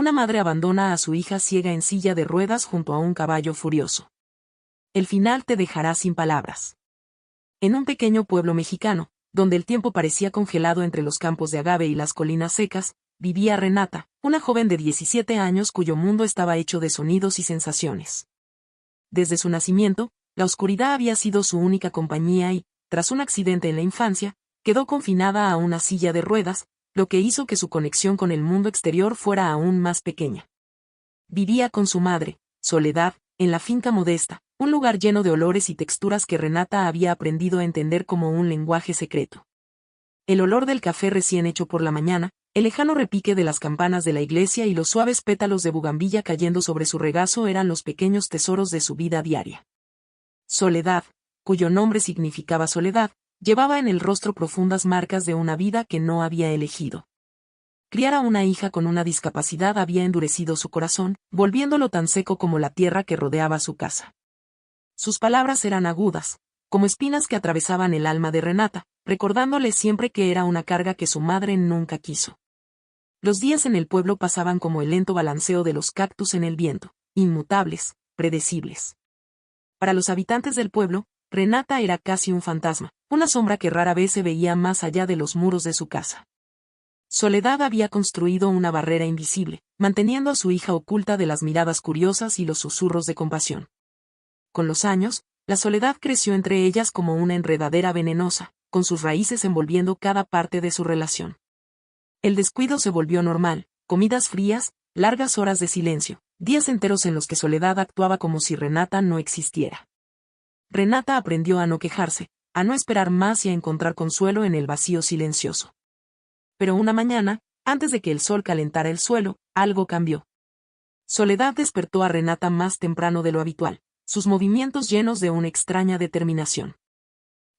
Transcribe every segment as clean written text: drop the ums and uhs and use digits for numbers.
una madre abandona a su hija ciega en silla de ruedas junto a un caballo furioso. El final te dejará sin palabras. En un pequeño pueblo mexicano, donde el tiempo parecía congelado entre los campos de agave y las colinas secas, vivía Renata, una joven de 17 años cuyo mundo estaba hecho de sonidos y sensaciones. Desde su nacimiento, la oscuridad había sido su única compañía y, tras un accidente en la infancia, quedó confinada a una silla de ruedas, lo que hizo que su conexión con el mundo exterior fuera aún más pequeña. Vivía con su madre, Soledad, en la finca modesta, un lugar lleno de olores y texturas que Renata había aprendido a entender como un lenguaje secreto. El olor del café recién hecho por la mañana, el lejano repique de las campanas de la iglesia y los suaves pétalos de bugambilla cayendo sobre su regazo eran los pequeños tesoros de su vida diaria. Soledad, cuyo nombre significaba soledad, llevaba en el rostro profundas marcas de una vida que no había elegido. Criar a una hija con una discapacidad había endurecido su corazón, volviéndolo tan seco como la tierra que rodeaba su casa. Sus palabras eran agudas, como espinas que atravesaban el alma de Renata, recordándole siempre que era una carga que su madre nunca quiso. Los días en el pueblo pasaban como el lento balanceo de los cactus en el viento, inmutables, predecibles. Para los habitantes del pueblo, Renata era casi un fantasma, una sombra que rara vez se veía más allá de los muros de su casa. Soledad había construido una barrera invisible, manteniendo a su hija oculta de las miradas curiosas y los susurros de compasión. Con los años, la soledad creció entre ellas como una enredadera venenosa, con sus raíces envolviendo cada parte de su relación. El descuido se volvió normal, comidas frías, largas horas de silencio, días enteros en los que Soledad actuaba como si Renata no existiera. Renata aprendió a no quejarse, a no esperar más y a encontrar consuelo en el vacío silencioso. Pero una mañana, antes de que el sol calentara el suelo, algo cambió. Soledad despertó a Renata más temprano de lo habitual, sus movimientos llenos de una extraña determinación.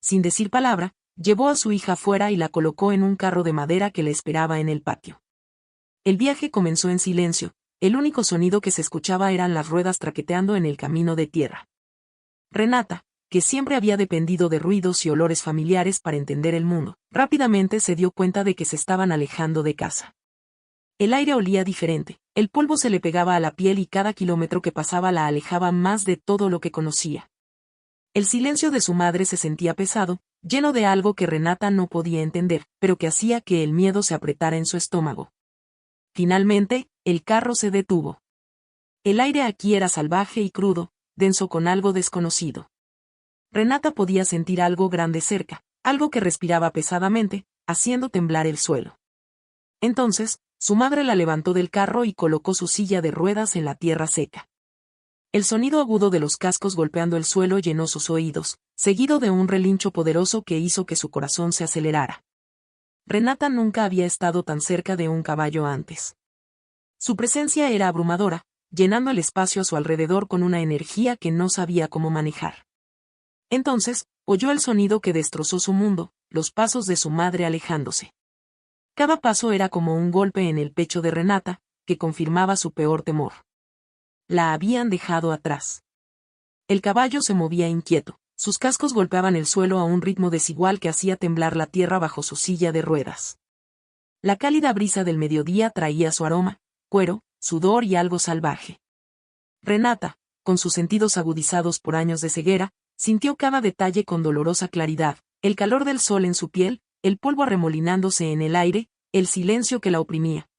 Sin decir palabra, llevó a su hija fuera y la colocó en un carro de madera que le esperaba en el patio. El viaje comenzó en silencio, el único sonido que se escuchaba eran las ruedas traqueteando en el camino de tierra. Renata, que siempre había dependido de ruidos y olores familiares para entender el mundo, rápidamente se dio cuenta de que se estaban alejando de casa. El aire olía diferente, el polvo se le pegaba a la piel y cada kilómetro que pasaba la alejaba más de todo lo que conocía. El silencio de su madre se sentía pesado, lleno de algo que Renata no podía entender, pero que hacía que el miedo se apretara en su estómago. Finalmente, el carro se detuvo. El aire aquí era salvaje y crudo, denso con algo desconocido. Renata podía sentir algo grande cerca, algo que respiraba pesadamente, haciendo temblar el suelo. Entonces, su madre la levantó del carro y colocó su silla de ruedas en la tierra seca. El sonido agudo de los cascos golpeando el suelo llenó sus oídos, seguido de un relincho poderoso que hizo que su corazón se acelerara. Renata nunca había estado tan cerca de un caballo antes. Su presencia era abrumadora, llenando el espacio a su alrededor con una energía que no sabía cómo manejar. Entonces, oyó el sonido que destrozó su mundo, los pasos de su madre alejándose. Cada paso era como un golpe en el pecho de Renata, que confirmaba su peor temor. La habían dejado atrás. El caballo se movía inquieto, sus cascos golpeaban el suelo a un ritmo desigual que hacía temblar la tierra bajo su silla de ruedas. La cálida brisa del mediodía traía su aroma, cuero, sudor y algo salvaje. Renata, con sus sentidos agudizados por años de ceguera, sintió cada detalle con dolorosa claridad, el calor del sol en su piel, el polvo arremolinándose en el aire, el silencio que la oprimía.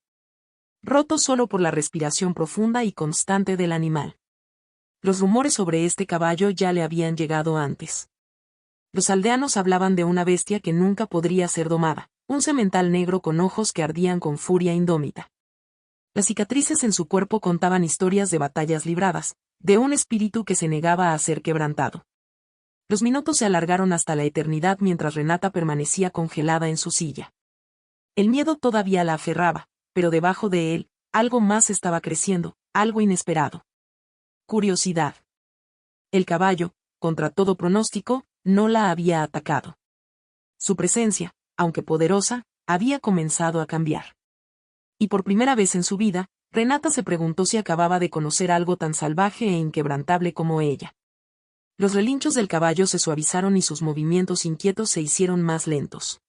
Roto solo por la respiración profunda y constante del animal. Los rumores sobre este caballo ya le habían llegado antes. Los aldeanos hablaban de una bestia que nunca podría ser domada, un semental negro con ojos que ardían con furia indómita. Las cicatrices en su cuerpo contaban historias de batallas libradas, de un espíritu que se negaba a ser quebrantado. Los minutos se alargaron hasta la eternidad mientras Renata permanecía congelada en su silla. El miedo todavía la aferraba, pero debajo de él, algo más estaba creciendo, algo inesperado. Curiosidad. El caballo, contra todo pronóstico, no la había atacado. Su presencia, aunque poderosa, había comenzado a cambiar. Y por primera vez en su vida, Renata se preguntó si acababa de conocer algo tan salvaje e inquebrantable como ella. Los relinchos del caballo se suavizaron y sus movimientos inquietos se hicieron más lentos.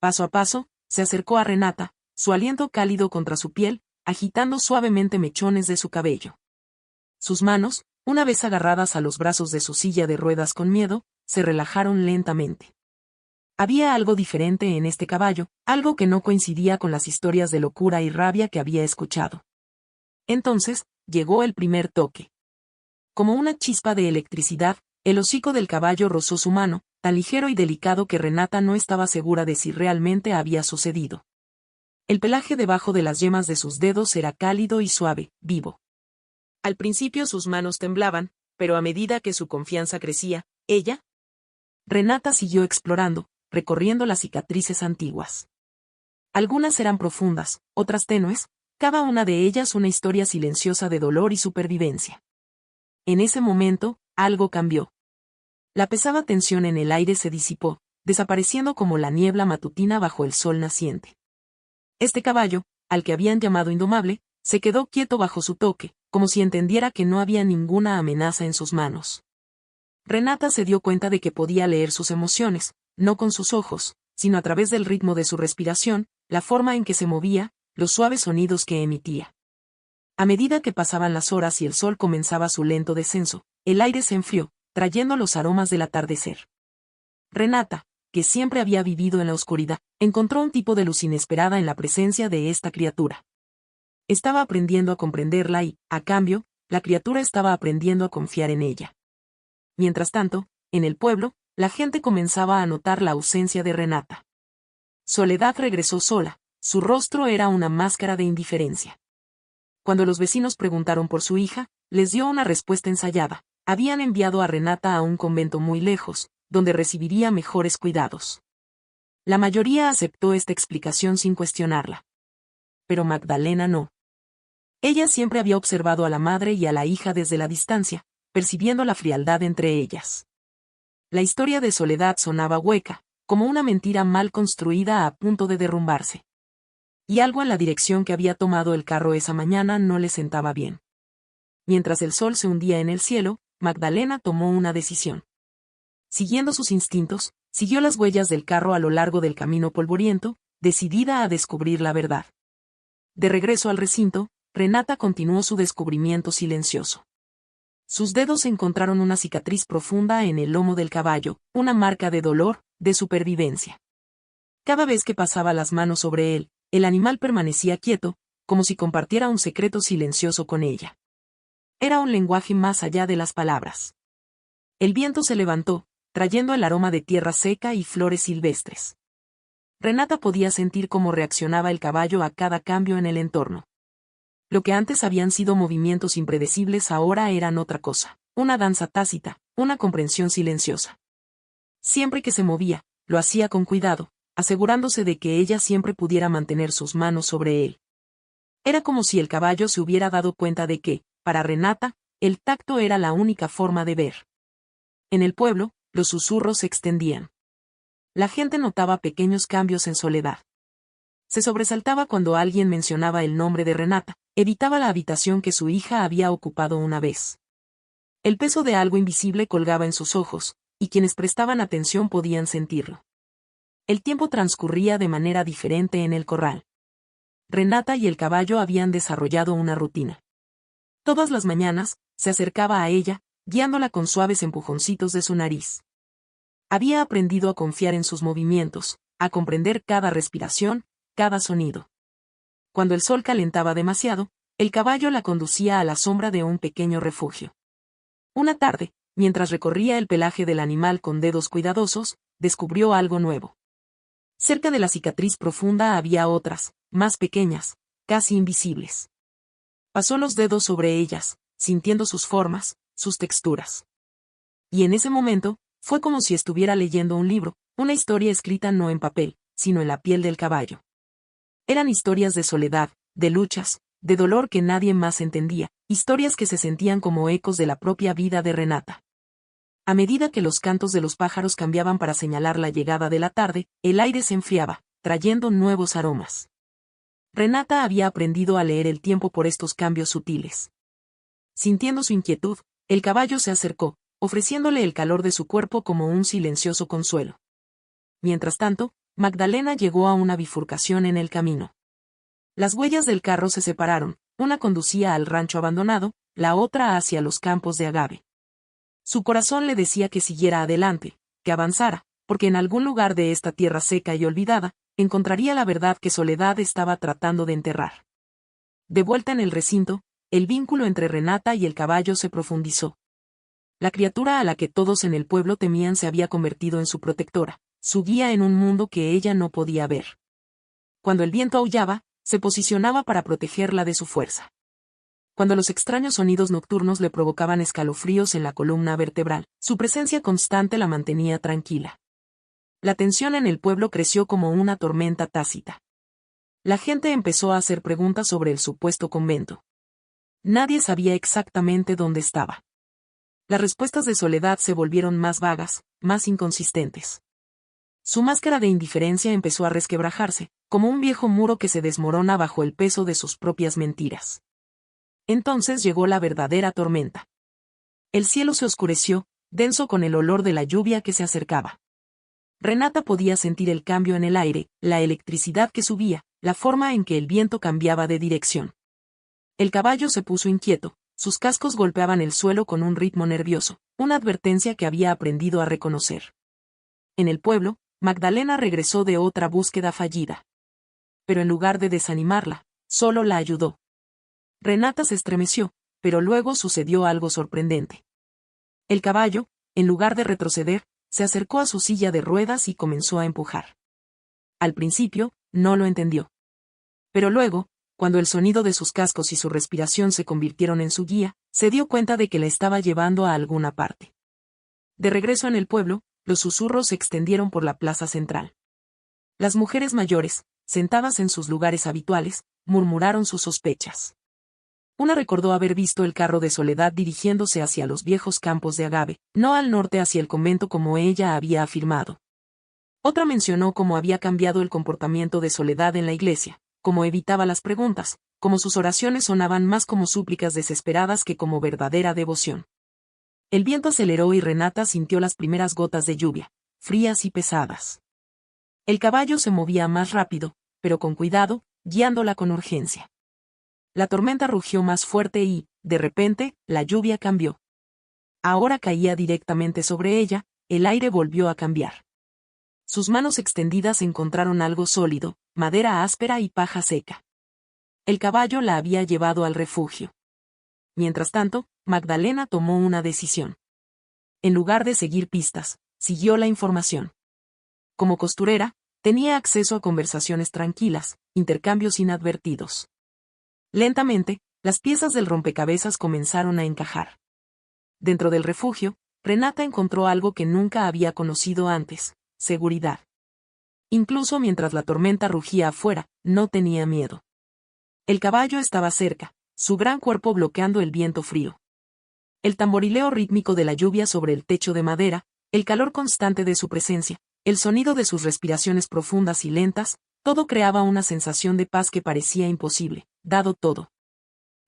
Paso a paso, se acercó a Renata, su aliento cálido contra su piel, agitando suavemente mechones de su cabello. Sus manos, una vez agarradas a los brazos de su silla de ruedas con miedo, se relajaron lentamente. Había algo diferente en este caballo, algo que no coincidía con las historias de locura y rabia que había escuchado. Entonces, llegó el primer toque. Como una chispa de electricidad, el hocico del caballo rozó su mano, tan ligero y delicado que Renata no estaba segura de si realmente había sucedido. El pelaje debajo de las yemas de sus dedos era cálido y suave, vivo. Al principio sus manos temblaban, pero a medida que su confianza crecía, Renata siguió explorando, recorriendo las cicatrices antiguas. Algunas eran profundas, otras tenues, cada una de ellas una historia silenciosa de dolor y supervivencia. En ese momento, algo cambió. La pesada tensión en el aire se disipó, desapareciendo como la niebla matutina bajo el sol naciente. Este caballo, al que habían llamado indomable, se quedó quieto bajo su toque, como si entendiera que no había ninguna amenaza en sus manos. Renata se dio cuenta de que podía leer sus emociones, no con sus ojos, sino a través del ritmo de su respiración, la forma en que se movía, los suaves sonidos que emitía. A medida que pasaban las horas y el sol comenzaba su lento descenso, el aire se enfrió, trayendo los aromas del atardecer. Renata, que siempre había vivido en la oscuridad, encontró un tipo de luz inesperada en la presencia de esta criatura. Estaba aprendiendo a comprenderla y, a cambio, la criatura estaba aprendiendo a confiar en ella. Mientras tanto, en el pueblo, la gente comenzaba a notar la ausencia de Renata. Soledad regresó sola, su rostro era una máscara de indiferencia. Cuando los vecinos preguntaron por su hija, les dio una respuesta ensayada. Habían enviado a Renata a un convento muy lejos, donde recibiría mejores cuidados. La mayoría aceptó esta explicación sin cuestionarla. Pero Magdalena no. Ella siempre había observado a la madre y a la hija desde la distancia, percibiendo la frialdad entre ellas. La historia de Soledad sonaba hueca, como una mentira mal construida a punto de derrumbarse. Y algo en la dirección que había tomado el carro esa mañana no le sentaba bien. Mientras el sol se hundía en el cielo, Magdalena tomó una decisión. Siguiendo sus instintos, siguió las huellas del carro a lo largo del camino polvoriento, decidida a descubrir la verdad. De regreso al recinto, Renata continuó su descubrimiento silencioso. Sus dedos encontraron una cicatriz profunda en el lomo del caballo, una marca de dolor, de supervivencia. Cada vez que pasaba las manos sobre él, el animal permanecía quieto, como si compartiera un secreto silencioso con ella. Era un lenguaje más allá de las palabras. El viento se levantó, trayendo el aroma de tierra seca y flores silvestres. Renata podía sentir cómo reaccionaba el caballo a cada cambio en el entorno. Lo que antes habían sido movimientos impredecibles ahora eran otra cosa, una danza tácita, una comprensión silenciosa. Siempre que se movía, lo hacía con cuidado, asegurándose de que ella siempre pudiera mantener sus manos sobre él. Era como si el caballo se hubiera dado cuenta de que, para Renata, el tacto era la única forma de ver. En el pueblo, los susurros se extendían. La gente notaba pequeños cambios en Soledad. Se sobresaltaba cuando alguien mencionaba el nombre de Renata, evitaba la habitación que su hija había ocupado una vez. El peso de algo invisible colgaba en sus ojos, y quienes prestaban atención podían sentirlo. El tiempo transcurría de manera diferente en el corral. Renata y el caballo habían desarrollado una rutina. Todas las mañanas, se acercaba a ella, guiándola con suaves empujoncitos de su nariz. Había aprendido a confiar en sus movimientos, a comprender cada respiración, cada sonido. Cuando el sol calentaba demasiado, el caballo la conducía a la sombra de un pequeño refugio. Una tarde, mientras recorría el pelaje del animal con dedos cuidadosos, descubrió algo nuevo. Cerca de la cicatriz profunda había otras, más pequeñas, casi invisibles. Pasó los dedos sobre ellas, sintiendo sus formas, sus texturas. Y en ese momento, fue como si estuviera leyendo un libro, una historia escrita no en papel, sino en la piel del caballo. Eran historias de soledad, de luchas, de dolor que nadie más entendía, historias que se sentían como ecos de la propia vida de Renata. A medida que los cantos de los pájaros cambiaban para señalar la llegada de la tarde, el aire se enfriaba, trayendo nuevos aromas. Renata había aprendido a leer el tiempo por estos cambios sutiles. Sintiendo su inquietud, el caballo se acercó, ofreciéndole el calor de su cuerpo como un silencioso consuelo. Mientras tanto, Magdalena llegó a una bifurcación en el camino. Las huellas del carro se separaron, una conducía al rancho abandonado, la otra hacia los campos de agave. Su corazón le decía que siguiera adelante, que avanzara, porque en algún lugar de esta tierra seca y olvidada, encontraría la verdad que Soledad estaba tratando de enterrar. De vuelta en el recinto, el vínculo entre Renata y el caballo se profundizó. La criatura a la que todos en el pueblo temían se había convertido en su protectora, su guía en un mundo que ella no podía ver. Cuando el viento aullaba, se posicionaba para protegerla de su fuerza. Cuando los extraños sonidos nocturnos le provocaban escalofríos en la columna vertebral, su presencia constante la mantenía tranquila. La tensión en el pueblo creció como una tormenta tácita. La gente empezó a hacer preguntas sobre el supuesto convento. Nadie sabía exactamente dónde estaba. Las respuestas de Soledad se volvieron más vagas, más inconsistentes. Su máscara de indiferencia empezó a resquebrajarse, como un viejo muro que se desmorona bajo el peso de sus propias mentiras. Entonces llegó la verdadera tormenta. El cielo se oscureció, denso con el olor de la lluvia que se acercaba. Renata podía sentir el cambio en el aire, la electricidad que subía, la forma en que el viento cambiaba de dirección. El caballo se puso inquieto, sus cascos golpeaban el suelo con un ritmo nervioso, una advertencia que había aprendido a reconocer. En el pueblo, Magdalena regresó de otra búsqueda fallida. Pero en lugar de desanimarla, solo la ayudó. Renata se estremeció, pero luego sucedió algo sorprendente. El caballo, en lugar de retroceder, se acercó a su silla de ruedas y comenzó a empujar. Al principio, no lo entendió. Pero luego, cuando el sonido de sus cascos y su respiración se convirtieron en su guía, se dio cuenta de que la estaba llevando a alguna parte. De regreso en el pueblo, los susurros se extendieron por la plaza central. Las mujeres mayores, sentadas en sus lugares habituales, murmuraron sus sospechas. Una recordó haber visto el carro de Soledad dirigiéndose hacia los viejos campos de agave, no al norte hacia el convento como ella había afirmado. Otra mencionó cómo había cambiado el comportamiento de Soledad en la iglesia, cómo evitaba las preguntas, cómo sus oraciones sonaban más como súplicas desesperadas que como verdadera devoción. El viento aceleró y Renata sintió las primeras gotas de lluvia, frías y pesadas. El caballo se movía más rápido, pero con cuidado, guiándola con urgencia. La tormenta rugió más fuerte y, de repente, la lluvia cambió. Ahora caía directamente sobre ella, el aire volvió a cambiar. Sus manos extendidas encontraron algo sólido, madera áspera y paja seca. El caballo la había llevado al refugio. Mientras tanto, Magdalena tomó una decisión. En lugar de seguir pistas, siguió la información. Como costurera, tenía acceso a conversaciones tranquilas, intercambios inadvertidos. Lentamente, las piezas del rompecabezas comenzaron a encajar. Dentro del refugio, Renata encontró algo que nunca había conocido antes: seguridad. Incluso mientras la tormenta rugía afuera, no tenía miedo. El caballo estaba cerca, su gran cuerpo bloqueando el viento frío. El tamborileo rítmico de la lluvia sobre el techo de madera, el calor constante de su presencia, el sonido de sus respiraciones profundas y lentas, todo creaba una sensación de paz que parecía imposible, dado todo.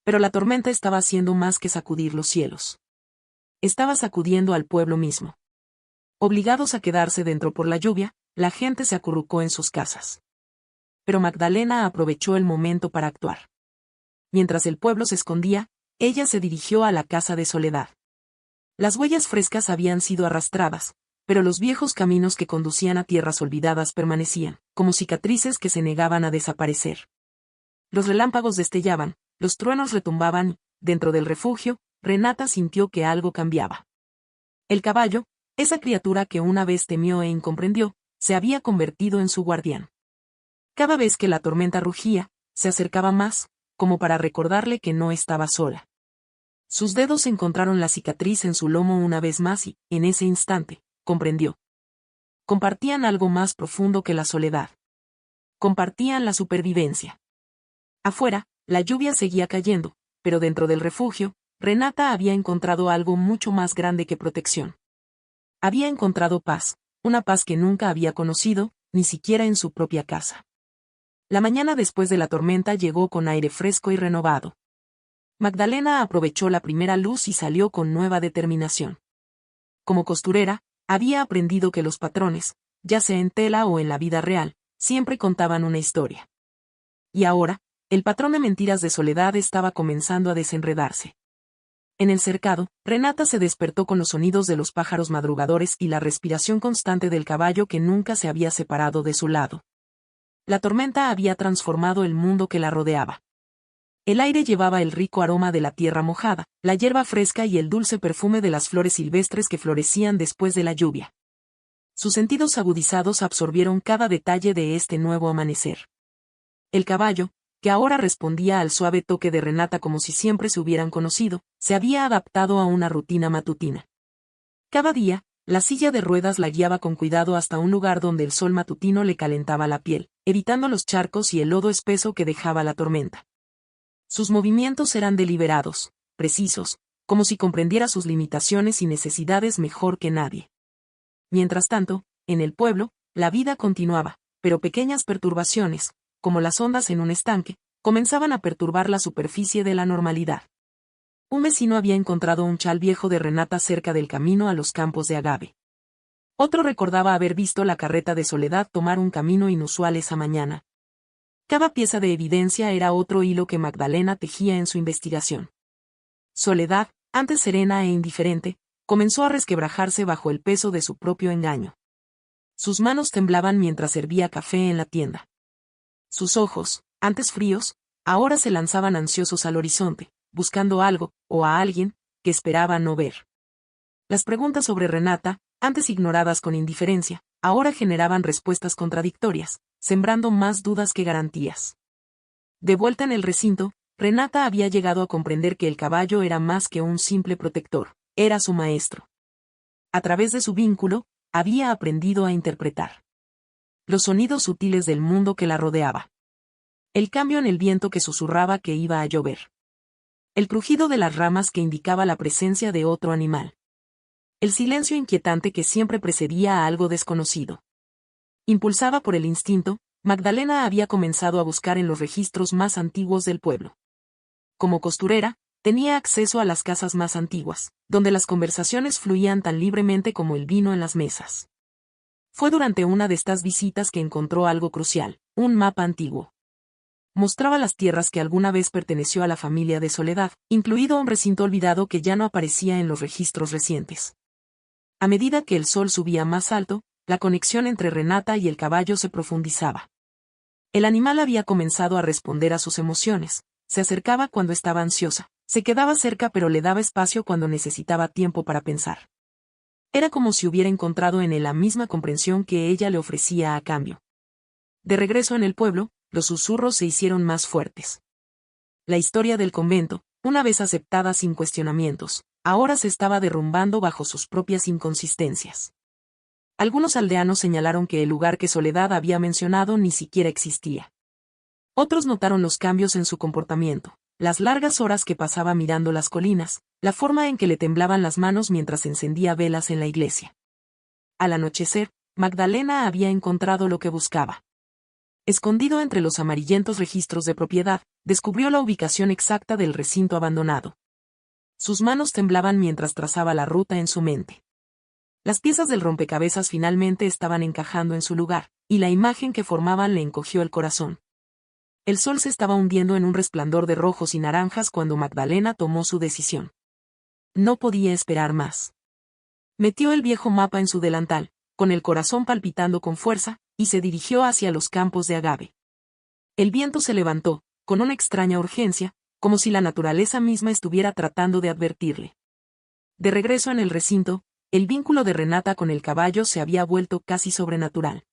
Pero la tormenta estaba haciendo más que sacudir los cielos. Estaba sacudiendo al pueblo mismo. Obligados a quedarse dentro por la lluvia, la gente se acurrucó en sus casas. Pero Magdalena aprovechó el momento para actuar. Mientras el pueblo se escondía, ella se dirigió a la casa de Soledad. Las huellas frescas habían sido arrastradas, pero los viejos caminos que conducían a tierras olvidadas permanecían, como cicatrices que se negaban a desaparecer. Los relámpagos destellaban, los truenos retumbaban y, dentro del refugio, Renata sintió que algo cambiaba. El caballo, esa criatura que una vez temió e incomprendió, se había convertido en su guardián. Cada vez que la tormenta rugía, se acercaba más, como para recordarle que no estaba sola. Sus dedos encontraron la cicatriz en su lomo una vez más y, en ese instante, comprendió. Compartían algo más profundo que la soledad. Compartían la supervivencia. Afuera, la lluvia seguía cayendo, pero dentro del refugio, Renata había encontrado algo mucho más grande que protección. Había encontrado paz, una paz que nunca había conocido, ni siquiera en su propia casa. La mañana después de la tormenta llegó con aire fresco y renovado. Magdalena aprovechó la primera luz y salió con nueva determinación. Como costurera, había aprendido que los patrones, ya sea en tela o en la vida real, siempre contaban una historia. Y ahora, El patrón de mentiras de Soledad estaba comenzando a desenredarse. En el cercado, Renata se despertó con los sonidos de los pájaros madrugadores y la respiración constante del caballo que nunca se había separado de su lado. La tormenta había transformado el mundo que la rodeaba. El aire llevaba el rico aroma de la tierra mojada, la hierba fresca y el dulce perfume de las flores silvestres que florecían después de la lluvia. Sus sentidos agudizados absorbieron cada detalle de este nuevo amanecer. El caballo, que ahora respondía al suave toque de Renata como si siempre se hubieran conocido, se había adaptado a una rutina matutina. Cada día, la silla de ruedas la guiaba con cuidado hasta un lugar donde el sol matutino le calentaba la piel, evitando los charcos y el lodo espeso que dejaba la tormenta. Sus movimientos eran deliberados, precisos, como si comprendiera sus limitaciones y necesidades mejor que nadie. Mientras tanto, en el pueblo, la vida continuaba, pero pequeñas perturbaciones, como las ondas en un estanque, comenzaban a perturbar la superficie de la normalidad. Un vecino había encontrado un chal viejo de Renata cerca del camino a los campos de agave. Otro recordaba haber visto la carreta de Soledad tomar un camino inusual esa mañana. Cada pieza de evidencia era otro hilo que Magdalena tejía en su investigación. Soledad, antes serena e indiferente, comenzó a resquebrajarse bajo el peso de su propio engaño. Sus manos temblaban mientras servía café en la tienda. Sus ojos, antes fríos, ahora se lanzaban ansiosos al horizonte, buscando algo, o a alguien, que esperaba no ver. Las preguntas sobre Renata, antes ignoradas con indiferencia, ahora generaban respuestas contradictorias, sembrando más dudas que garantías. De vuelta en el recinto, Renata había llegado a comprender que el caballo era más que un simple protector, era su maestro. A través de su vínculo, había aprendido a interpretar los sonidos sutiles del mundo que la rodeaba. El cambio en el viento que susurraba que iba a llover. El crujido de las ramas que indicaba la presencia de otro animal. El silencio inquietante que siempre precedía a algo desconocido. Impulsada por el instinto, Magdalena había comenzado a buscar en los registros más antiguos del pueblo. Como costurera, tenía acceso a las casas más antiguas, donde las conversaciones fluían tan libremente como el vino en las mesas. Fue durante una de estas visitas que encontró algo crucial, un mapa antiguo. Mostraba las tierras que alguna vez perteneció a la familia de Soledad, incluido un recinto olvidado que ya no aparecía en los registros recientes. A medida que el sol subía más alto, la conexión entre Renata y el caballo se profundizaba. El animal había comenzado a responder a sus emociones, se acercaba cuando estaba ansiosa, se quedaba cerca pero le daba espacio cuando necesitaba tiempo para pensar. Era como si hubiera encontrado en él la misma comprensión que ella le ofrecía a cambio. De regreso en el pueblo, los susurros se hicieron más fuertes. La historia del convento, una vez aceptada sin cuestionamientos, ahora se estaba derrumbando bajo sus propias inconsistencias. Algunos aldeanos señalaron que el lugar que Soledad había mencionado ni siquiera existía. Otros notaron los cambios en su comportamiento, las largas horas que pasaba mirando las colinas, la forma en que le temblaban las manos mientras encendía velas en la iglesia. Al anochecer, Magdalena había encontrado lo que buscaba. Escondido entre los amarillentos registros de propiedad, descubrió la ubicación exacta del recinto abandonado. Sus manos temblaban mientras trazaba la ruta en su mente. Las piezas del rompecabezas finalmente estaban encajando en su lugar, y la imagen que formaban le encogió el corazón. El sol se estaba hundiendo en un resplandor de rojos y naranjas cuando Magdalena tomó su decisión. No podía esperar más. Metió el viejo mapa en su delantal, con el corazón palpitando con fuerza, y se dirigió hacia los campos de agave. El viento se levantó, con una extraña urgencia, como si la naturaleza misma estuviera tratando de advertirle. De regreso en el recinto, el vínculo de Renata con el caballo se había vuelto casi sobrenatural.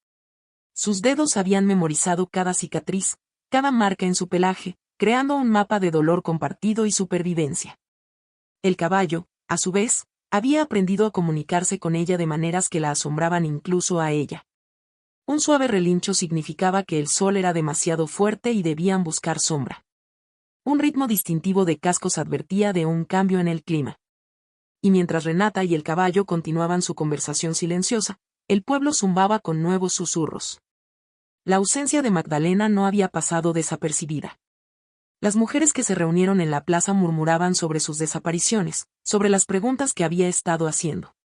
Sus dedos habían memorizado cada cicatriz, cada marca en su pelaje, creando un mapa de dolor compartido y supervivencia. El caballo, a su vez, había aprendido a comunicarse con ella de maneras que la asombraban incluso a ella. Un suave relincho significaba que el sol era demasiado fuerte y debían buscar sombra. Un ritmo distintivo de cascos advertía de un cambio en el clima. Y mientras Renata y el caballo continuaban su conversación silenciosa, el pueblo zumbaba con nuevos susurros. La ausencia de Magdalena no había pasado desapercibida. Las mujeres que se reunieron en la plaza murmuraban sobre sus desapariciones, sobre las preguntas que había estado haciendo.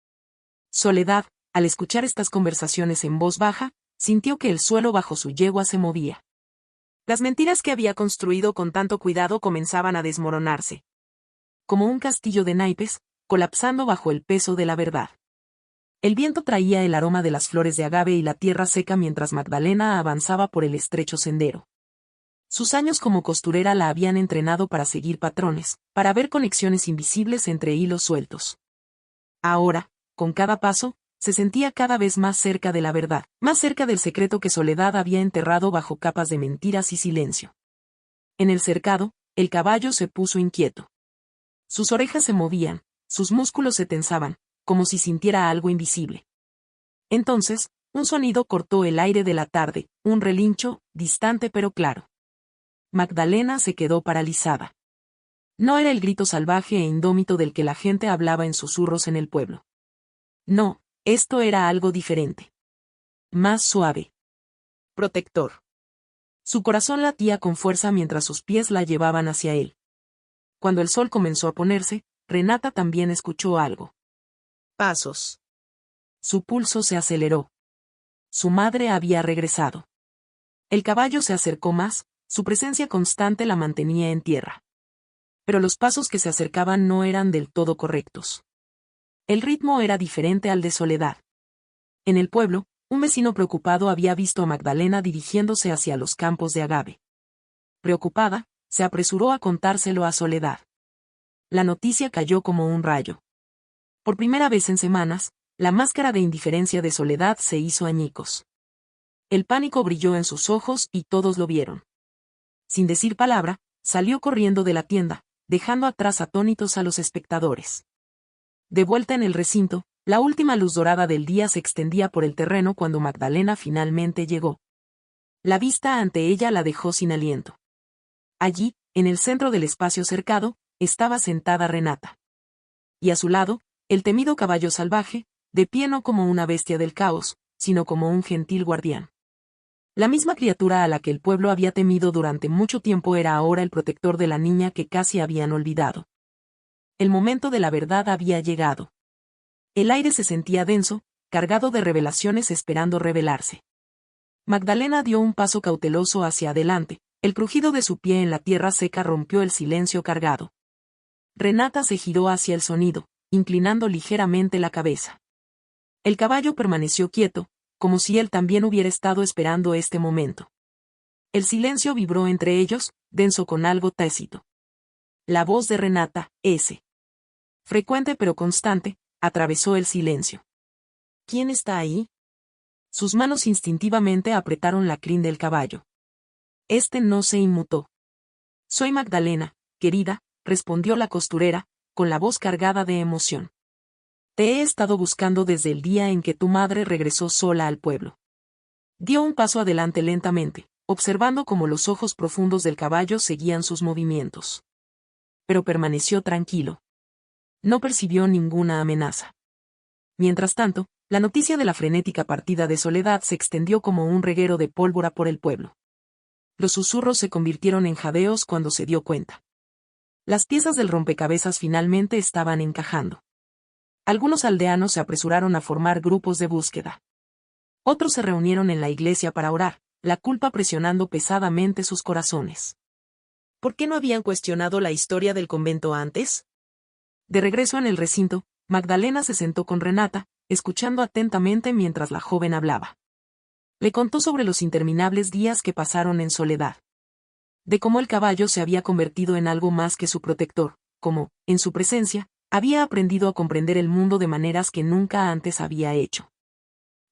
Soledad, al escuchar estas conversaciones en voz baja, sintió que el suelo bajo su yegua se movía. Las mentiras que había construido con tanto cuidado comenzaban a desmoronarse. Como un castillo de naipes, colapsando bajo el peso de la verdad. El viento traía el aroma de las flores de agave y la tierra seca mientras Magdalena avanzaba por el estrecho sendero. Sus años como costurera la habían entrenado para seguir patrones, para ver conexiones invisibles entre hilos sueltos. Ahora, con cada paso, se sentía cada vez más cerca de la verdad, más cerca del secreto que Soledad había enterrado bajo capas de mentiras y silencio. En el cercado, el caballo se puso inquieto. Sus orejas se movían, sus músculos se tensaban, como si sintiera algo invisible. Entonces, un sonido cortó el aire de la tarde, un relincho, distante pero claro. Magdalena se quedó paralizada. No era el grito salvaje e indómito del que la gente hablaba en susurros en el pueblo. No, esto era algo diferente. Más suave. Protector. Su corazón latía con fuerza mientras sus pies la llevaban hacia él. Cuando el sol comenzó a ponerse, Renata también escuchó algo. Pasos. Su pulso se aceleró. Su madre había regresado. El caballo se acercó más, su presencia constante la mantenía en tierra. Pero los pasos que se acercaban no eran del todo correctos. El ritmo era diferente al de Soledad. En el pueblo, un vecino preocupado había visto a Magdalena dirigiéndose hacia los campos de agave. Preocupada, se apresuró a contárselo a Soledad. La noticia cayó como un rayo. Por primera vez en semanas, la máscara de indiferencia de Soledad se hizo añicos. El pánico brilló en sus ojos y todos lo vieron. Sin decir palabra, salió corriendo de la tienda, dejando atrás atónitos a los espectadores. De vuelta en el recinto, la última luz dorada del día se extendía por el terreno cuando Magdalena finalmente llegó. La vista ante ella la dejó sin aliento. Allí, en el centro del espacio cercado, estaba sentada Renata. Y a su lado, el temido caballo salvaje, de pie no como una bestia del caos, sino como un gentil guardián. La misma criatura a la que el pueblo había temido durante mucho tiempo era ahora el protector de la niña que casi habían olvidado. El momento de la verdad había llegado. El aire se sentía denso, cargado de revelaciones esperando revelarse. Magdalena dio un paso cauteloso hacia adelante, el crujido de su pie en la tierra seca rompió el silencio cargado. Renata se giró hacia el sonido, inclinando ligeramente la cabeza. El caballo permaneció quieto, como si él también hubiera estado esperando este momento. El silencio vibró entre ellos, denso con algo tácito. La voz de Renata, frecuente pero constante, atravesó el silencio. ¿Quién está ahí? Sus manos instintivamente apretaron la crin del caballo. Este no se inmutó. Soy Magdalena, querida, respondió la costurera, con la voz cargada de emoción. Te he estado buscando desde el día en que tu madre regresó sola al pueblo. Dio un paso adelante lentamente, observando cómo los ojos profundos del caballo seguían sus movimientos. Pero permaneció tranquilo. No percibió ninguna amenaza. Mientras tanto, la noticia de la frenética partida de Soledad se extendió como un reguero de pólvora por el pueblo. Los susurros se convirtieron en jadeos cuando se dio cuenta. Las piezas del rompecabezas finalmente estaban encajando. Algunos aldeanos se apresuraron a formar grupos de búsqueda. Otros se reunieron en la iglesia para orar, la culpa presionando pesadamente sus corazones. ¿Por qué no habían cuestionado la historia del convento antes? De regreso en el recinto, Magdalena se sentó con Renata, escuchando atentamente mientras la joven hablaba. Le contó sobre los interminables días que pasaron en soledad. De cómo el caballo se había convertido en algo más que su protector, cómo, en su presencia, había aprendido a comprender el mundo de maneras que nunca antes había hecho.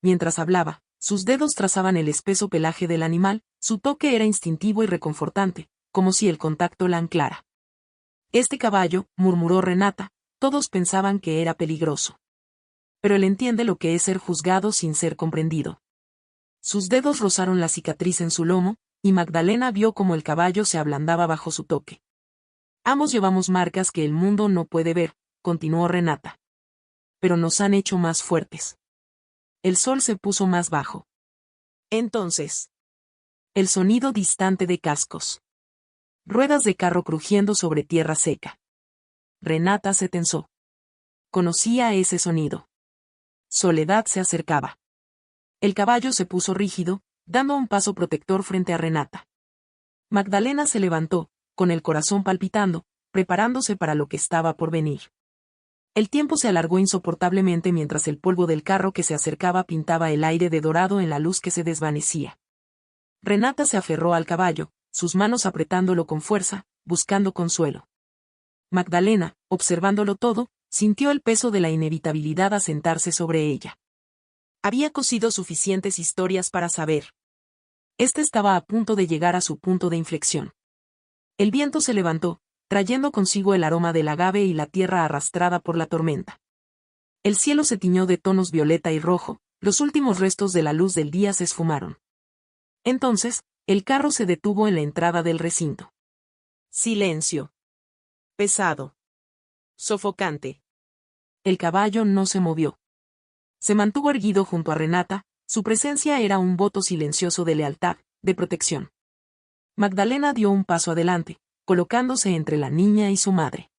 Mientras hablaba, sus dedos trazaban el espeso pelaje del animal, su toque era instintivo y reconfortante, como si el contacto la anclara. Este caballo, murmuró Renata, todos pensaban que era peligroso. Pero él entiende lo que es ser juzgado sin ser comprendido. Sus dedos rozaron la cicatriz en su lomo, y Magdalena vio cómo el caballo se ablandaba bajo su toque. Ambos llevamos marcas que el mundo no puede ver, continuó Renata. Pero nos han hecho más fuertes. El sol se puso más bajo. Entonces. El sonido distante de cascos. Ruedas de carro crujiendo sobre tierra seca. Renata se tensó. Conocía ese sonido. Soledad se acercaba. El caballo se puso rígido, dando un paso protector frente a Renata. Magdalena se levantó, con el corazón palpitando, preparándose para lo que estaba por venir. El tiempo se alargó insoportablemente mientras el polvo del carro que se acercaba pintaba el aire de dorado en la luz que se desvanecía. Renata se aferró al caballo, sus manos apretándolo con fuerza, buscando consuelo. Magdalena, observándolo todo, sintió el peso de la inevitabilidad asentarse sobre ella. Había cosido suficientes historias para saber. Este estaba a punto de llegar a su punto de inflexión. El viento se levantó, trayendo consigo el aroma del agave y la tierra arrastrada por la tormenta. El cielo se tiñó de tonos violeta y rojo, los últimos restos de la luz del día se esfumaron. Entonces, el carro se detuvo en la entrada del recinto. Silencio. Pesado. Sofocante. El caballo no se movió. Se mantuvo erguido junto a Renata, su presencia era un voto silencioso de lealtad, de protección. Magdalena dio un paso adelante, colocándose entre la niña y su madre.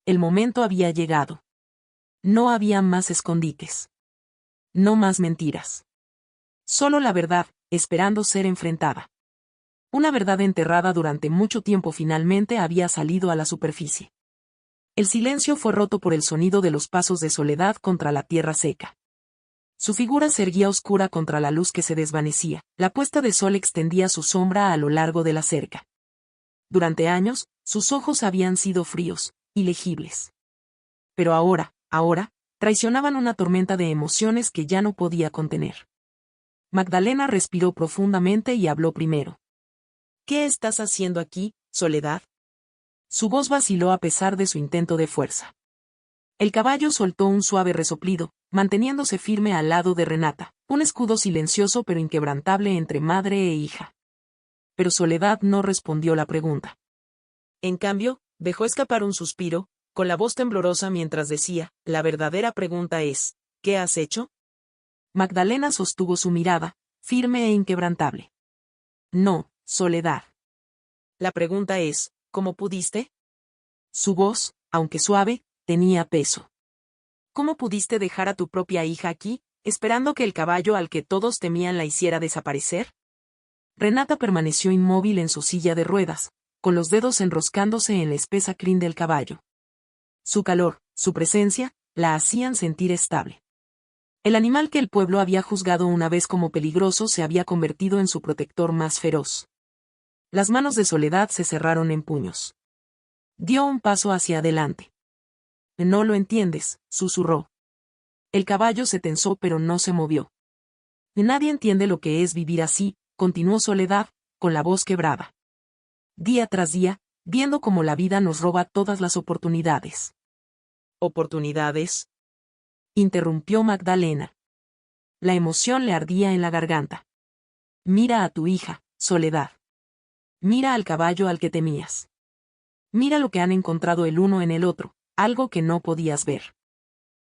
El momento había llegado. No había más escondites. No más mentiras. Solo la verdad, esperando ser enfrentada. Una verdad enterrada durante mucho tiempo finalmente había salido a la superficie. El silencio fue roto por el sonido de los pasos de Soledad contra la tierra seca. Su figura se erguía oscura contra la luz que se desvanecía, la puesta de sol extendía su sombra a lo largo de la cerca. Durante años, sus ojos habían sido fríos, ilegibles. Pero ahora, traicionaban una tormenta de emociones que ya no podía contener. Magdalena respiró profundamente y habló primero. ¿Qué estás haciendo aquí, Soledad? Su voz vaciló a pesar de su intento de fuerza. El caballo soltó un suave resoplido, manteniéndose firme al lado de Renata, un escudo silencioso pero inquebrantable entre madre e hija. Pero Soledad no respondió la pregunta. En cambio, dejó escapar un suspiro, con la voz temblorosa mientras decía, la verdadera pregunta es, ¿qué has hecho? Magdalena sostuvo su mirada, firme e inquebrantable. No, Soledad. La pregunta es, ¿cómo pudiste? Su voz, aunque suave, tenía peso. ¿Cómo pudiste dejar a tu propia hija aquí, esperando que el caballo al que todos temían la hiciera desaparecer? Renata permaneció inmóvil en su silla de ruedas, con los dedos enroscándose en la espesa crin del caballo. Su calor, su presencia, la hacían sentir estable. El animal que el pueblo había juzgado una vez como peligroso se había convertido en su protector más feroz. Las manos de Soledad se cerraron en puños. Dio un paso hacia adelante. No lo entiendes, susurró. El caballo se tensó pero no se movió. Nadie entiende lo que es vivir así, continuó Soledad, con la voz quebrada. Día tras día, viendo cómo la vida nos roba todas las oportunidades. ¿Oportunidades? Interrumpió Magdalena. La emoción le ardía en la garganta. Mira a tu hija, Soledad. Mira al caballo al que temías. Mira lo que han encontrado el uno en el otro, algo que no podías ver.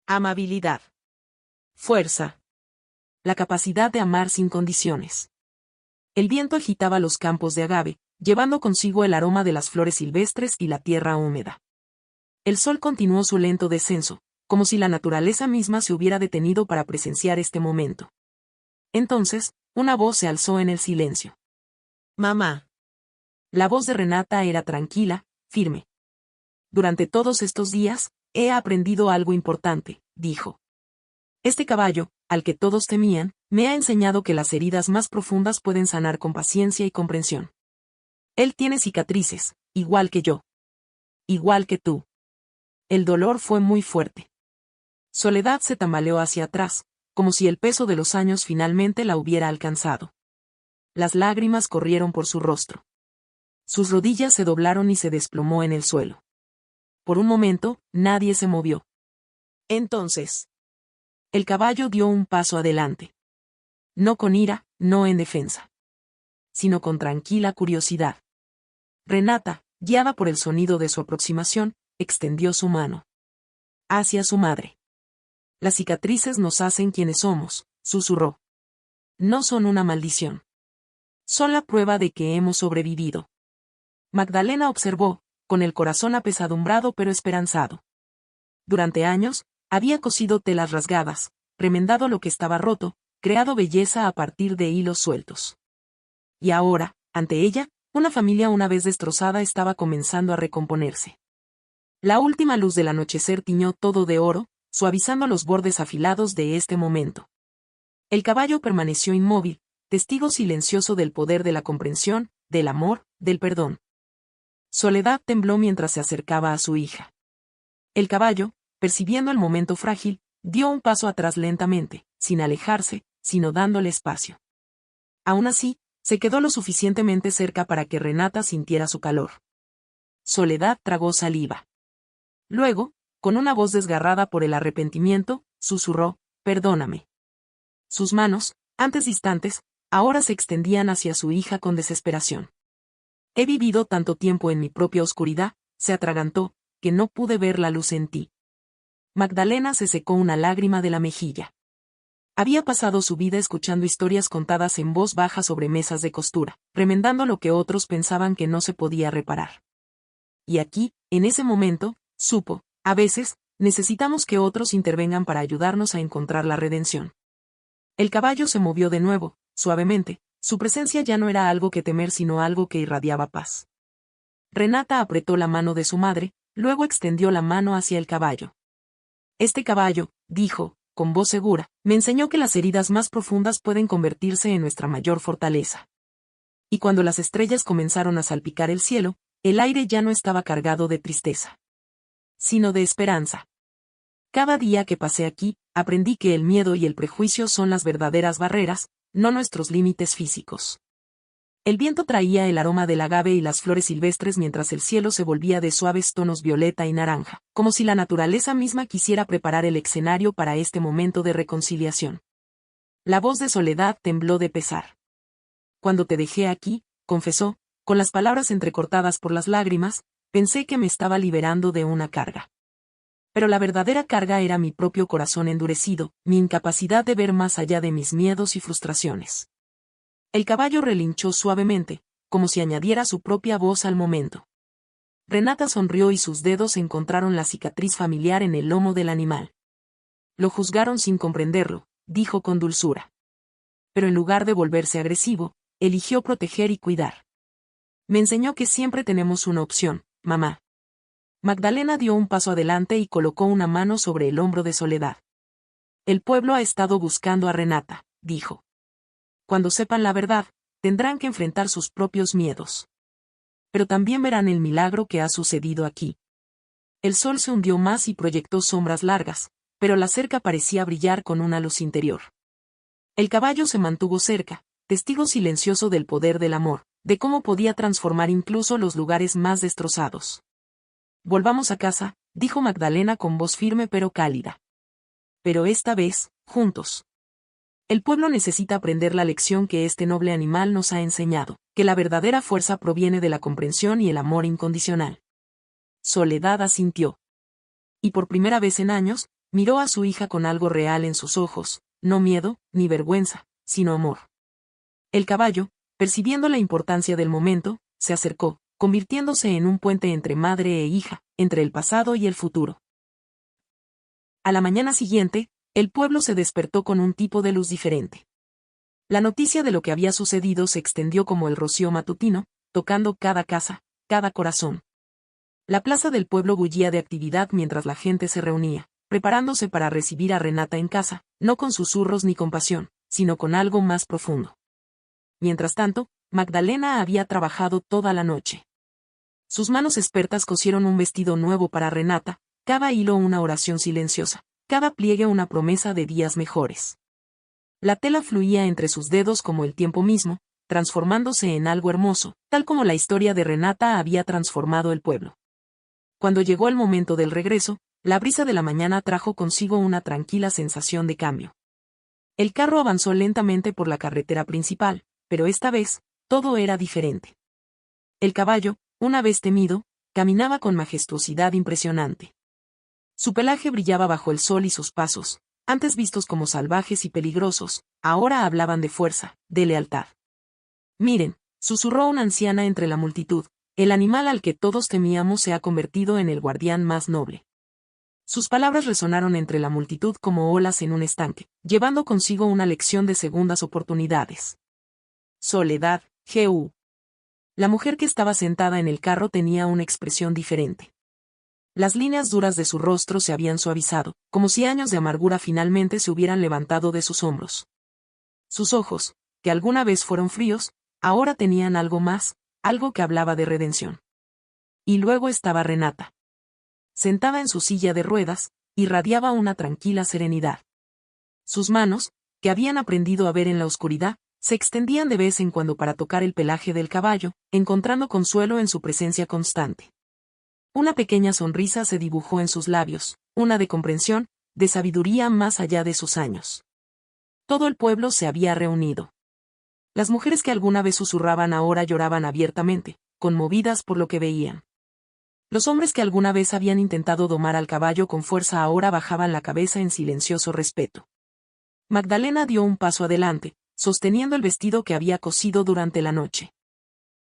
Amabilidad. Fuerza. La capacidad de amar sin condiciones. El viento agitaba los campos de agave, llevando consigo el aroma de las flores silvestres y la tierra húmeda. El sol continuó su lento descenso, como si la naturaleza misma se hubiera detenido para presenciar este momento. Entonces, una voz se alzó en el silencio. Mamá. La voz de Renata era tranquila, firme. Durante todos estos días, he aprendido algo importante, dijo. Este caballo, al que todos temían, me ha enseñado que las heridas más profundas pueden sanar con paciencia y comprensión. Él tiene cicatrices, igual que yo. Igual que tú. El dolor fue muy fuerte. Soledad se tambaleó hacia atrás, como si el peso de los años finalmente la hubiera alcanzado. Las lágrimas corrieron por su rostro. Sus rodillas se doblaron y se desplomó en el suelo. Por un momento, nadie se movió. Entonces, el caballo dio un paso adelante. No con ira, no en defensa. Sino con tranquila curiosidad. Renata, guiada por el sonido de su aproximación, extendió su mano. Hacia su madre. Las cicatrices nos hacen quienes somos, susurró. No son una maldición. Son la prueba de que hemos sobrevivido. Magdalena observó, con el corazón apesadumbrado pero esperanzado. Durante años, había cosido telas rasgadas, remendado lo que estaba roto, creado belleza a partir de hilos sueltos. Y ahora, ante ella, Una familia una vez destrozada estaba comenzando a recomponerse. La última luz del anochecer tiñó todo de oro, suavizando los bordes afilados de este momento. El caballo permaneció inmóvil, testigo silencioso del poder de la comprensión, del amor, del perdón. Soledad tembló mientras se acercaba a su hija. El caballo, percibiendo el momento frágil, dio un paso atrás lentamente, sin alejarse, sino dándole espacio. Aún así, se quedó lo suficientemente cerca para que Renata sintiera su calor. Soledad tragó saliva. Luego, con una voz desgarrada por el arrepentimiento, susurró, «Perdóname». Sus manos, antes distantes, ahora se extendían hacia su hija con desesperación. «He vivido tanto tiempo en mi propia oscuridad», se atragantó, «que no pude ver la luz en ti». Magdalena se secó una lágrima de la mejilla. Había pasado su vida escuchando historias contadas en voz baja sobre mesas de costura, remendando lo que otros pensaban que no se podía reparar. Y aquí, en ese momento, supo, a veces, necesitamos que otros intervengan para ayudarnos a encontrar la redención. El caballo se movió de nuevo, suavemente, su presencia ya no era algo que temer sino algo que irradiaba paz. Renata apretó la mano de su madre, luego extendió la mano hacia el caballo. Este caballo, dijo, con voz segura, me enseñó que las heridas más profundas pueden convertirse en nuestra mayor fortaleza. Y cuando las estrellas comenzaron a salpicar el cielo, el aire ya no estaba cargado de tristeza, sino de esperanza. Cada día que pasé aquí, aprendí que el miedo y el prejuicio son las verdaderas barreras, no nuestros límites físicos. El viento traía el aroma del agave y las flores silvestres mientras el cielo se volvía de suaves tonos violeta y naranja, como si la naturaleza misma quisiera preparar el escenario para este momento de reconciliación. La voz de Soledad tembló de pesar. Cuando te dejé aquí, confesó, con las palabras entrecortadas por las lágrimas, pensé que me estaba liberando de una carga. Pero la verdadera carga era mi propio corazón endurecido, mi incapacidad de ver más allá de mis miedos y frustraciones. El caballo relinchó suavemente, como si añadiera su propia voz al momento. Renata sonrió y sus dedos encontraron la cicatriz familiar en el lomo del animal. Lo juzgaron sin comprenderlo, dijo con dulzura. Pero en lugar de volverse agresivo, eligió proteger y cuidar. Me enseñó que siempre tenemos una opción, mamá. Magdalena dio un paso adelante y colocó una mano sobre el hombro de Soledad. El pueblo ha estado buscando a Renata, dijo. Cuando sepan la verdad, tendrán que enfrentar sus propios miedos. Pero también verán el milagro que ha sucedido aquí. El sol se hundió más y proyectó sombras largas, pero la cerca parecía brillar con una luz interior. El caballo se mantuvo cerca, testigo silencioso del poder del amor, de cómo podía transformar incluso los lugares más destrozados. Volvamos a casa, dijo Magdalena con voz firme pero cálida. Pero esta vez, juntos. El pueblo necesita aprender la lección que este noble animal nos ha enseñado, que la verdadera fuerza proviene de la comprensión y el amor incondicional. Soledad asintió. Y por primera vez en años, miró a su hija con algo real en sus ojos, no miedo, ni vergüenza, sino amor. El caballo, percibiendo la importancia del momento, se acercó, convirtiéndose en un puente entre madre e hija, entre el pasado y el futuro. A la mañana siguiente, el pueblo se despertó con un tipo de luz diferente. La noticia de lo que había sucedido se extendió como el rocío matutino, tocando cada casa, cada corazón. La plaza del pueblo bullía de actividad mientras la gente se reunía, preparándose para recibir a Renata en casa, no con susurros ni compasión, sino con algo más profundo. Mientras tanto, Magdalena había trabajado toda la noche. Sus manos expertas cosieron un vestido nuevo para Renata, cada hilo una oración silenciosa, cada pliegue una promesa de días mejores. La tela fluía entre sus dedos como el tiempo mismo, transformándose en algo hermoso, tal como la historia de Renata había transformado el pueblo. Cuando llegó el momento del regreso, la brisa de la mañana trajo consigo una tranquila sensación de cambio. El carro avanzó lentamente por la carretera principal, pero esta vez, todo era diferente. El caballo, una vez temido, caminaba con majestuosidad impresionante. Su pelaje brillaba bajo el sol y sus pasos, antes vistos como salvajes y peligrosos, ahora hablaban de fuerza, de lealtad. Miren, susurró una anciana entre la multitud, el animal al que todos temíamos se ha convertido en el guardián más noble. Sus palabras resonaron entre la multitud como olas en un estanque, llevando consigo una lección de segundas oportunidades. Soledad, G.U. La mujer que estaba sentada en el carro tenía una expresión diferente. Las líneas duras de su rostro se habían suavizado, como si años de amargura finalmente se hubieran levantado de sus hombros. Sus ojos, que alguna vez fueron fríos, ahora tenían algo más, algo que hablaba de redención. Y luego estaba Renata. Sentada en su silla de ruedas, irradiaba una tranquila serenidad. Sus manos, que habían aprendido a ver en la oscuridad, se extendían de vez en cuando para tocar el pelaje del caballo, encontrando consuelo en su presencia constante. Una pequeña sonrisa se dibujó en sus labios, una de comprensión, de sabiduría más allá de sus años. Todo el pueblo se había reunido. Las mujeres que alguna vez susurraban ahora lloraban abiertamente, conmovidas por lo que veían. Los hombres que alguna vez habían intentado domar al caballo con fuerza ahora bajaban la cabeza en silencioso respeto. Magdalena dio un paso adelante, sosteniendo el vestido que había cosido durante la noche.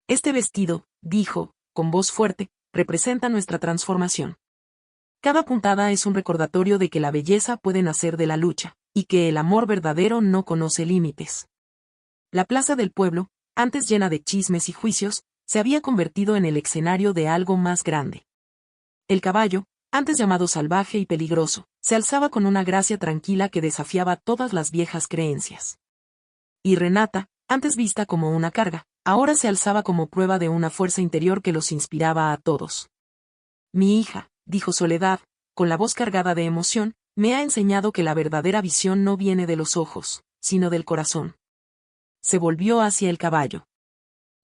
Este vestido, dijo, con voz fuerte, representa nuestra transformación. Cada puntada es un recordatorio de que la belleza puede nacer de la lucha, y que el amor verdadero no conoce límites. La plaza del pueblo, antes llena de chismes y juicios, se había convertido en el escenario de algo más grande. El caballo, antes llamado salvaje y peligroso, se alzaba con una gracia tranquila que desafiaba todas las viejas creencias. Y Renata, antes vista como una carga, ahora se alzaba como prueba de una fuerza interior que los inspiraba a todos. Mi hija, dijo Soledad, con la voz cargada de emoción, me ha enseñado que la verdadera visión no viene de los ojos, sino del corazón. Se volvió hacia el caballo.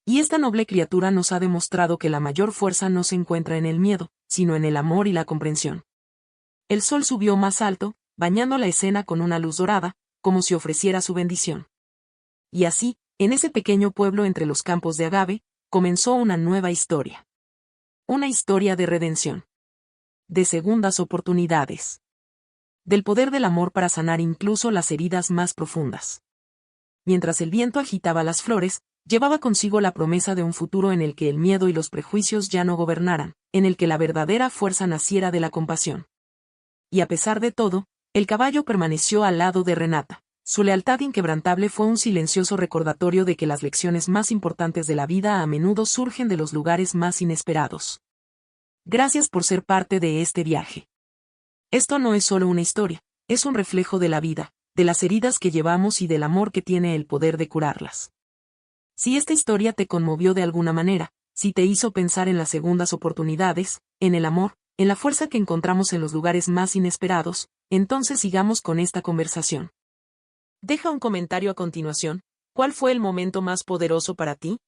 Y esta noble criatura nos ha demostrado que la mayor fuerza no se encuentra en el miedo, sino en el amor y la comprensión. El sol subió más alto, bañando la escena con una luz dorada, como si ofreciera su bendición. Y así, en ese pequeño pueblo entre los campos de agave, comenzó una nueva historia. Una historia de redención. De segundas oportunidades. Del poder del amor para sanar incluso las heridas más profundas. Mientras el viento agitaba las flores, llevaba consigo la promesa de un futuro en el que el miedo y los prejuicios ya no gobernaran, en el que la verdadera fuerza naciera de la compasión. Y a pesar de todo, el caballo permaneció al lado de Renata. Su lealtad inquebrantable fue un silencioso recordatorio de que las lecciones más importantes de la vida a menudo surgen de los lugares más inesperados. Gracias por ser parte de este viaje. Esto no es solo una historia, es un reflejo de la vida, de las heridas que llevamos y del amor que tiene el poder de curarlas. Si esta historia te conmovió de alguna manera, si te hizo pensar en las segundas oportunidades, en el amor, en la fuerza que encontramos en los lugares más inesperados, entonces sigamos con esta conversación. Deja un comentario a continuación. ¿Cuál fue el momento más poderoso para ti?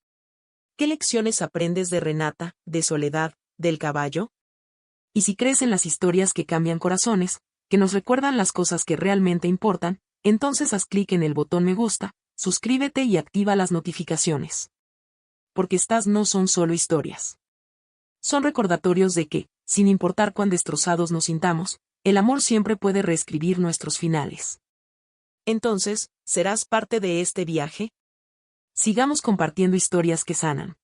¿Qué lecciones aprendes de Renata, de Soledad, del caballo? Y si crees en las historias que cambian corazones, que nos recuerdan las cosas que realmente importan, entonces haz clic en el botón me gusta, suscríbete y activa las notificaciones. Porque estas no son solo historias. Son recordatorios de que, sin importar cuán destrozados nos sintamos, el amor siempre puede reescribir nuestros finales. Entonces, ¿serás parte de este viaje? Sigamos compartiendo historias que sanan.